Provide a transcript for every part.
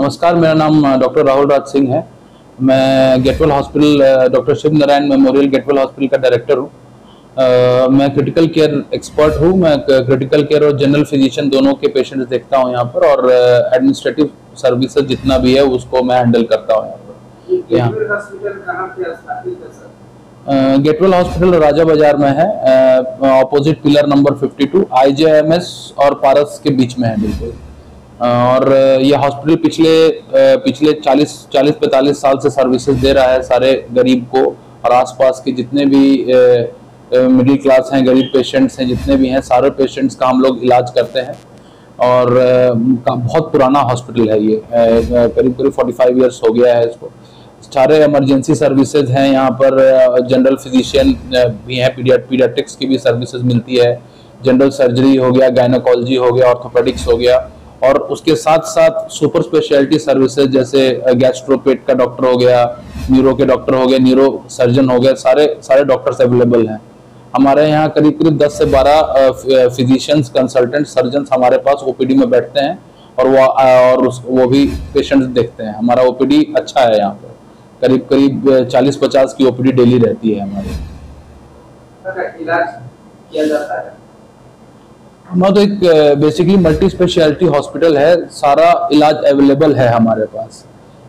नमस्कार, मेरा नाम डॉक्टर राहुल राज सिंह है। मैं Getwell hospital, doctor Shiv Narayan memorial Getwell hospital का डायरेक्टर हूँ। मैं क्रिटिकल केयर एक्सपर्ट हूँ। मैं क्रिटिकल केयर और जनरल फिजिशियन दोनों के पेशेंट्स देखता हूँ यहाँ पर, और एडमिनिस्ट्रेटिव सर्विसेज जितना भी है उसको मैं हैंडल करता हूँ यहाँ पर। गेटवेल हॉस्पिटल कहाँ पे स्थापित है सर? गेटवेल हॉस्पिटल राजा बाजार में है, ऑपोजिट पिलर नंबर 52, IJIMS और पारस के बीच में है बिल्कुल। और ये हॉस्पिटल पिछले 40-45 साल से सर्विसेज दे रहा है सारे गरीब को, और आसपास के जितने भी मिडिल क्लास हैं, गरीब पेशेंट्स हैं, जितने भी हैं, सारे पेशेंट्स का हम लोग इलाज करते हैं। और बहुत पुराना हॉस्पिटल है ये, करीब 45 ईयर्स हो गया है इसको। सारे इमरजेंसी सर्विसेज हैं यहाँ पर, जनरल फिजिशियन भी हैं, पीडियाट्रिक्स की भी सर्विसेज मिलती है, जनरल सर्जरी हो गया, गायनोकोलॉजी हो गया, ऑर्थोपेडिक्स हो गया, और उसके साथ साथ सुपर स्पेशलिटी सर्विसेज जैसे गैस्ट्रोपेट का डॉक्टर हो गया, न्यूरो के डॉक्टर हो गए, न्यूरो सर्जन हो गए, सारे डॉक्टर्स अवेलेबल हैं हमारे यहाँ। करीब 10 से 12 फिजिशियंस, कंसल्टेंट, सर्जन हमारे पास ओपीडी में बैठते हैं, और वो भी पेशेंट्स देखते हैं। हमारा ओपीडी अच्छा है यहाँ पर, करीब 40-50 की ओपीडी डेली रहती है हमारी। इलाज किया जाता है? हमारा तो एक बेसिकली मल्टी स्पेशलिटी हॉस्पिटल है, सारा इलाज अवेलेबल है हमारे पास।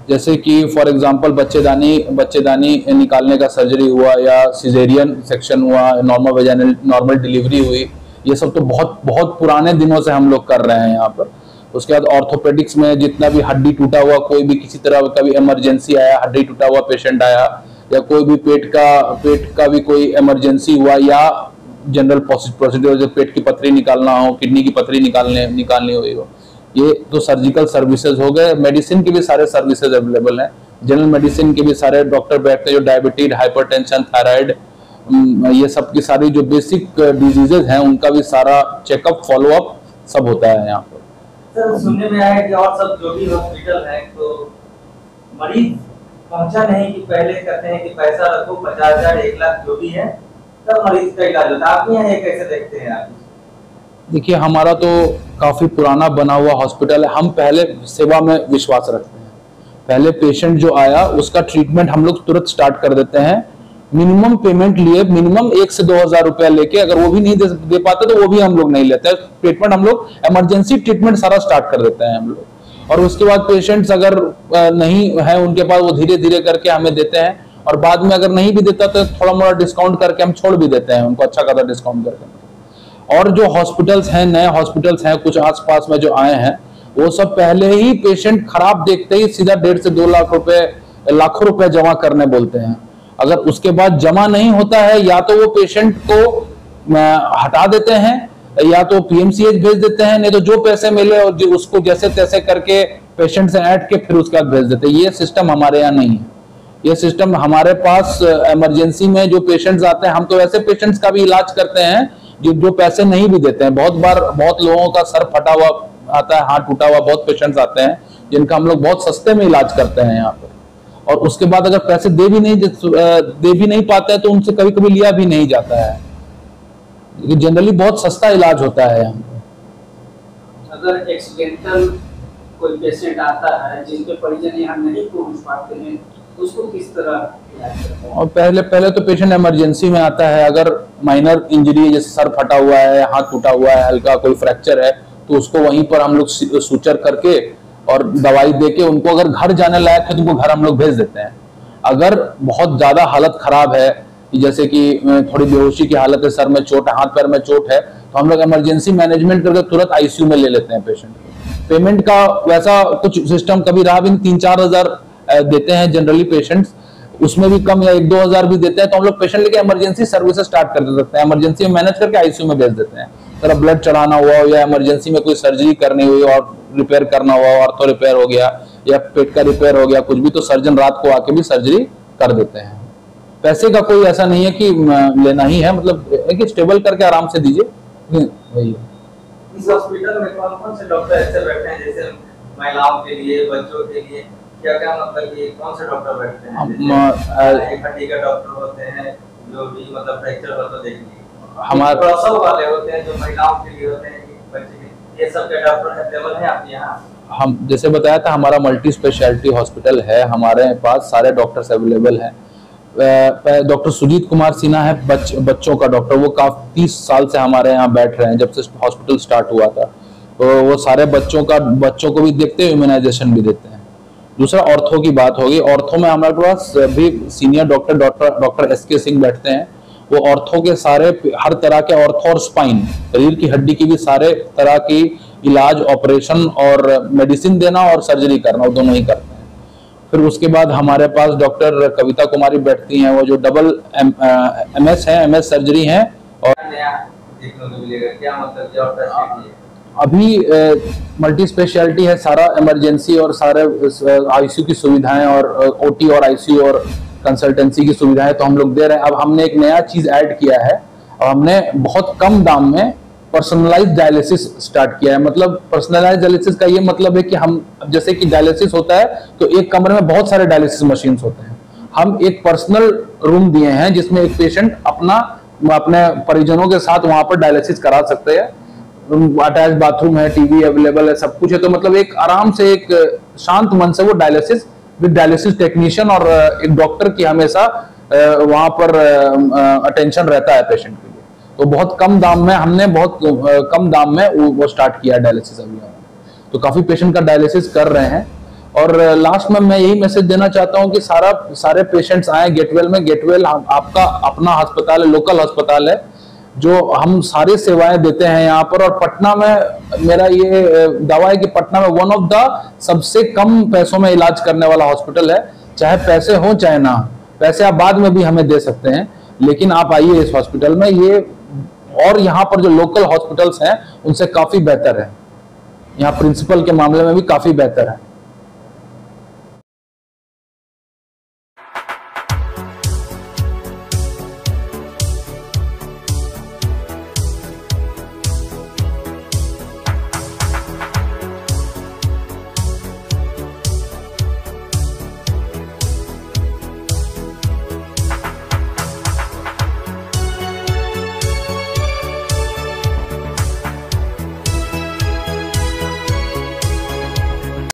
जैसे कि फॉर एग्जांपल बच्चेदानी निकालने का सर्जरी हुआ, या सिजेरियन सेक्शन हुआ, नॉर्मल डिलीवरी हुई, ये सब तो बहुत पुराने दिनों से हम लोग कर रहे हैं यहाँ पर। उसके बाद ऑर्थोपेडिक्स में जितना भी हड्डी टूटा हुआ, कोई भी किसी तरह का भी इमरजेंसी आया, हड्डी टूटा हुआ पेशेंट आया, या कोई भी पेट का भी कोई इमरजेंसी हुआ, या जनरल प्रोसीड्यूर जो पेट की पथरी निकालना हो, किडनी की पथरी निकालनी हुई हो, ये तो सर्जिकल सर्विसेज हो गए। मेडिसिन के भी सारे सर्विसेज अवेलेबल हैं, जनरल मेडिसिन के भी सारे डॉक्टर बैठते हैं, जो डायबिटीज, हाइपरटेंशन, थायराइड, ये सब की सारी जो बेसिक डिजीजेज हैं उनका भी सारा चेकअप, फॉलोअप सब होता है यहाँ पर। सर, सुनने में आया कि और सब जो भी हॉस्पिटल है तो मरीज पहुंचा नहीं कि पहले कहते हैं कि पैसा रखो, 50,000 1 लाख जो भी है तब मरीज का इलाज होता है। आप यहाँ ये कैसे देखते हैं आप? देखिए, हमारा तो काफी पुराना बना हुआ हॉस्पिटल है। हम पहले सेवा में विश्वास रखते हैं। पहले पेशेंट जो आया उसका ट्रीटमेंट हम लोग तुरंत स्टार्ट कर देते हैं, मिनिमम पेमेंट लिए, मिनिमम 1 से 2,000 रुपया लेके। अगर वो भी नहीं दे पाते तो वो भी हम लोग नहीं लेते। ट्रीटमेंट हम लोग इमरजेंसी ट्रीटमेंट सारा स्टार्ट कर देते हैं हम लोग। और उसके बाद पेशेंट्स अगर नहीं है उनके पास, वो धीरे धीरे करके हमें देते हैं, और बाद में अगर नहीं भी देता तो थोड़ा मोड़ा डिस्काउंट करके हम छोड़ भी देते हैं उनको, अच्छा खासा डिस्काउंट करके। और जो हॉस्पिटल्स हैं, नए हॉस्पिटल्स हैं कुछ आसपास में जो आए हैं, वो सब पहले ही पेशेंट खराब देखते ही सीधा 1.5 से 2 लाख रुपए, लाखों रुपए जमा करने बोलते हैं। अगर उसके बाद जमा नहीं होता है, या तो वो पेशेंट को हटा देते हैं, या तो PMCH भेज देते हैं, नहीं तो जो पैसे मिले और उसको जैसे तैसे करके पेशेंट से ऐड के फिर उसके बाद भेज देते हैं। ये सिस्टम हमारे यहाँ नहीं है। ये सिस्टम हमारे पास इमरजेंसी में जो पेशेंट्स आते हैं, हम तो ऐसे पेशेंट्स का भी इलाज करते हैं जो पैसे नहीं भी देते हैं। बहुत बार बहुत लोगों का सर फटा हुआ आता है, हाथ टूटा हुआ, बहुत पेशेंट्स आते हैं जिनका हम लोग बहुत सस्ते में इलाज करते हैं यहाँ पर। और उसके बाद अगर पैसे दे भी नहीं पाते हैं तो उनसे कभी कभी लिया भी नहीं जाता है। जनरली बहुत सस्ता इलाज होता है यहाँ पर। अगर एक्सीडेंटल कोई पेशेंट आता है जिनके परिजन यहाँ नहीं पहुंच पाते हैं, उसको किस तरह इलाज करते हैं? और पहले तो पेशेंट इमरजेंसी में आता है। अगर माइनर इंजरी है, जैसे सर फटा हुआ है, हाथ टूटा हुआ है, हल्का कोई फ्रैक्चर है, तो उसको वहीं पर हम लोग सूचर करके और दवाई देके उनको, अगर घर जाने लायक है तो उनको घर हम लोग भेज देते हैं। अगर बहुत ज्यादा हालत खराब है, जैसे कि थोड़ी बेहोशी की हालत है, सर में चोट है, हाथ पैर में चोट है, तो हम लोग इमरजेंसी मैनेजमेंट करके तुरंत ICU में ले लेते हैं पेशेंट को। पेमेंट का वैसा कुछ सिस्टम कभी रहा भी नहीं, 3-4 हजार देते हैं जनरली पेशेंट्स, उसमें भी कम, या 1-2 हजार भी देते हैं, तो हम लोग पेशेंट लेके इमरजेंसी सर्विसेज स्टार्ट कर देते हैं। इमरजेंसी में मैनेज करके ICU में भेज देते हैं। तरह ब्लड चढ़ाना हुआ, या इमरजेंसी में कोई सर्जरी करनी हुई और रिपेयर करना हुआ, ऑर्थो रिपेयर हो गया, या पेट का रिपेयर हो गया, कुछ भी, तो सर्जन रात को आके भी सर्जरी कर देते हैं। पैसे का कोई ऐसा नहीं है कि लेना ही है, मतलब एक स्टेबल करके आराम से दीजिए, वही है। इस हॉस्पिटल में कौन-कौन से डॉक्टर ऐसे बैठते हैं, जैसे महिलाओं के लिए, बच्चों के लिए, क्या मतलब ये कौन से डॉक्टर बैठते हैं? एक हड्डी का डॉक्टर होते हैं, जो भी मतलब फ्रैक्चर हो तो देखिए, हमारे प्रसव वाले होते हैं, जो महिलाओं के लिए होते हैं, बच्चे के, ये सब के डॉक्टर अवेलेबल है आपके यहाँ? हम जैसे बताया था, हमारा मल्टी स्पेशलिटी हॉस्पिटल है, हमारे पास सारे डॉक्टर्स अवेलेबल हैं। डॉक्टर सुजीत कुमार सिन्हा है, बच्चों का डॉक्टर, वो काफी 30 साल से हमारे यहाँ बैठ रहे हैं जब से हॉस्पिटल स्टार्ट हुआ था। तो वो सारे बच्चों को भी देखते हैं, इम्यूनाइजेशन भी देते हैं। दूसरा ऑर्थो की बात होगी। ऑर्थो में हमारे पास भी सीनियर डॉक्टर एसके सिंह बैठते हैं। वो ऑर्थो के सारे हर तरह के ऑर्थो और स्पाइन, शरीर की हड्डी की भी सारे तरह की इलाज, ऑपरेशन और मेडिसिन देना और सर्जरी करना, वो दोनों ही करते हैं। फिर उसके बाद हमारे पास डॉक्टर कविता कुमारी बैठती हैं, वो जो डबल MS है, MS सर्जरी है। और नया देखने को मिलेगा क्या, मतलब क्या होता है? अभी मल्टी स्पेशलिटी है, सारा इमरजेंसी और सारे ICU की सुविधाएं और OT और ICU और कंसल्टेंसी की सुविधाएं तो हम लोग दे रहे हैं। अब हमने एक नया चीज ऐड किया है, और हमने बहुत कम दाम में पर्सनलाइज डायलिसिस स्टार्ट किया है। मतलब पर्सनलाइज डायलिसिस का ये मतलब है कि हम, जैसे कि डायलिसिस होता है तो एक कमरे में बहुत सारे डायलिसिस मशीन्स होते हैं, हम एक पर्सनल रूम दिए हैं जिसमें एक पेशेंट अपने परिजनों के साथ वहां पर डायलिसिस करा सकते हैं। अटैच बाथरूम है, टीवी अवेलेबल है, सब कुछ है। तो मतलब एक आराम से, एक शांत मन से वो डायलिसिस विद डायलिसिस टेक्नीशियन और एक डॉक्टर की हमेशा वहां पर अटेंशन रहता है पेशेंट के लिए। तो बहुत कम दाम में हमने कम दाम में वो स्टार्ट किया डायलिसिस अभी। तो काफी पेशेंट का डायलिसिस कर रहे हैं। और लास्ट में मैं यही मैसेज देना चाहता हूं कि सारे पेशेंट्स आए गेटवेल में। गेटवेल आपका अपना अस्पताल है, लोकल अस्पताल है, जो हम सारी सेवाएं देते हैं यहाँ पर। और पटना में मेरा ये दावा है कि पटना में वन ऑफ द सबसे कम पैसों में इलाज करने वाला हॉस्पिटल है। चाहे पैसे हो चाहे ना हो, पैसे आप बाद में भी हमें दे सकते हैं, लेकिन आप आइए इस हॉस्पिटल में। ये और यहाँ पर जो लोकल हॉस्पिटल्स हैं उनसे काफी बेहतर है, यहाँ प्रिंसिपल के मामले में भी काफी बेहतर है।